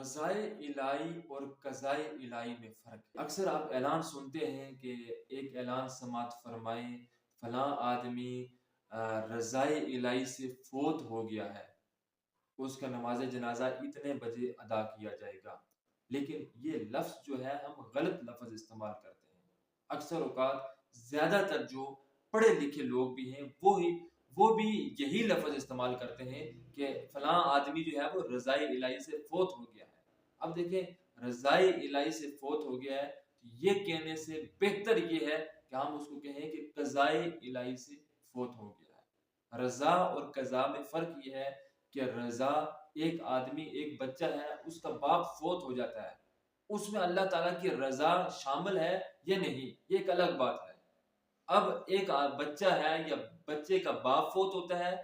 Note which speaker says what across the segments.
Speaker 1: رضائے الہی اور قضائے الہی میں فرق ہے۔ اکثر آپ اعلان سنتے ہیں کہ ایک اعلان سماعت فرمائیں، فلاں آدمی رضائے الہی سے فوت ہو گیا ہے، اس کا نماز جنازہ اتنے بجے ادا کیا جائے گا۔ لیکن یہ لفظ جو ہے ہم غلط لفظ استعمال کرتے ہیں۔ اکثر اوقات زیادہ تر جو پڑھے لکھے لوگ بھی ہیں وہ بھی یہی لفظ استعمال کرتے ہیں کہ فلاں آدمی جو ہے وہ رضائے الہی سے فوت ہو گیا ہے۔ اب دیکھیں، رضائے الہی سے فوت ہو گیا ہے، یہ کہنے سے بہتر یہ ہے کہ ہم اس کو کہیں کہ قضائے الہی سے فوت ہو گیا ہے۔ رضا اور قضا میں فرق یہ ہے کہ رضا ایک آدمی، ایک بچہ ہے، اس کا باپ فوت ہو جاتا ہے، اس میں اللہ تعالیٰ کی رضا شامل ہے یا نہیں، یہ ایک الگ بات ہے۔ اب ایک بچہ ہے یا بچے کا باپ فوت ہوتا ہے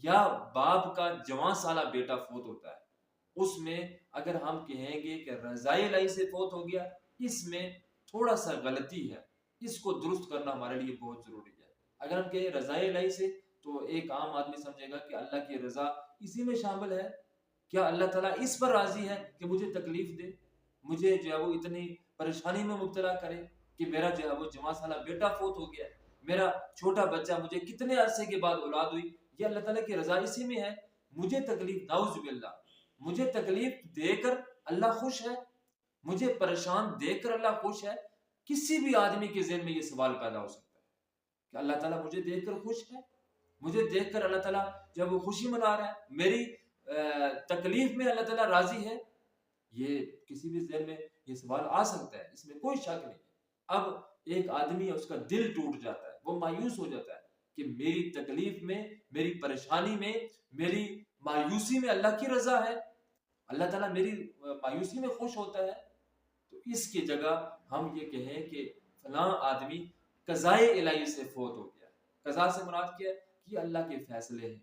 Speaker 1: یا باپ کا جوان سالہ بیٹا فوت ہوتا ہے، اس میں اگر ہم کہیں گے کہ رضائے الہی سے فوت ہو گیا، اس میں تھوڑا سا غلطی ہے، اس کو درست کرنا ہمارے لیے بہت ضروری ہے۔ اگر ہم کہیں رضائے الہی سے تو ایک عام آدمی سمجھے گا کہ اللہ کی رضا اسی میں شامل ہے، کیا اللہ تعالیٰ اس پر راضی ہے کہ مجھے تکلیف دے، مجھے جو ہے وہ اتنی پریشانی میں مبتلا کرے کہ میرا جو ہے وہ جوان سالہ بیٹا فوت ہو گیا، میرا چھوٹا بچہ، مجھے کتنے عرصے کے بعد اولاد ہوئی، یہ اللہ تعالیٰ کی رضا اسی میں ہے؟ مجھے تکلیف، نعوذ باللہ، مجھے تکلیف دے کر اللہ خوش ہے، مجھے پریشان دیکھ کر اللہ خوش ہے؟ کسی بھی آدمی کے ذہن میں یہ سوال پیدا ہو سکتا ہے کہ اللہ تعالیٰ مجھے دیکھ کر خوش ہے، مجھے دیکھ کر اللہ تعالیٰ جب وہ خوشی منا رہا ہے، میری تکلیف میں اللہ تعالیٰ راضی ہے؟ یہ کسی بھی ذہن میں یہ سوال آ سکتا ہے، اس میں کوئی شک نہیں ہے۔ اب ایک آدمی ہے، اس کا دل ٹوٹ جاتا ہے، وہ مایوس ہو جاتا ہے کہ میری تکلیف میں، میری پریشانی میں، میری مایوسی میں اللہ کی رضا ہے، اللہ تعالیٰ میری مایوسی میں خوش ہوتا ہے، تو اس کی جگہ ہم یہ کہیں کہ فلاں آدمی قضائے الہی سے فوت ہو گیا۔ قضا سے مراد کیا ہے؟ یہ اللہ کے فیصلے ہیں،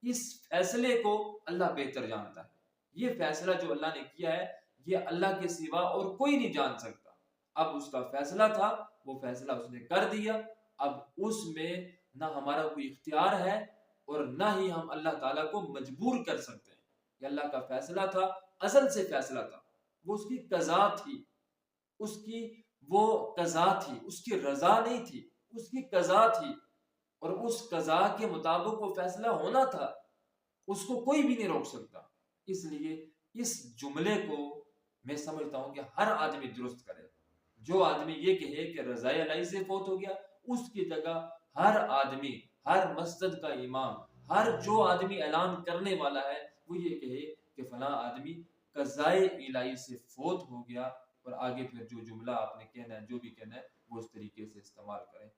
Speaker 1: اس فیصلے کو اللہ بہتر جانتا ہے۔ یہ فیصلہ جو اللہ نے کیا ہے، یہ اللہ کے سوا اور کوئی نہیں جان سکتا۔ اب اس کا فیصلہ تھا، وہ فیصلہ اس نے کر دیا، اب اس میں نہ ہمارا کوئی اختیار ہے اور نہ ہی ہم اللہ تعالیٰ کو مجبور کر سکتے ہیں۔ یہ اللہ کا فیصلہ تھا، ازل سے فیصلہ تھا، وہ اس کی قضا تھی، اس کی وہ قضا تھی، اس کی رضا نہیں تھی، اس کی قضا تھی، اور اس قضا کے مطابق وہ فیصلہ ہونا تھا، اس کو کوئی بھی نہیں روک سکتا۔ اس لیے اس جملے کو میں سمجھتا ہوں کہ ہر آدمی درست کرے۔ جو آدمی یہ کہے کہ رضائے الہی سے فوت ہو گیا، اس کی جگہ ہر آدمی، ہر مسجد کا امام، ہر جو آدمی اعلان کرنے والا ہے، وہ یہ کہے کہ فلاں آدمی قضائے الہی سے فوت ہو گیا، اور آگے پھر جو جملہ آپ نے کہنا ہے، جو بھی کہنا ہے، وہ اس طریقے سے استعمال کریں۔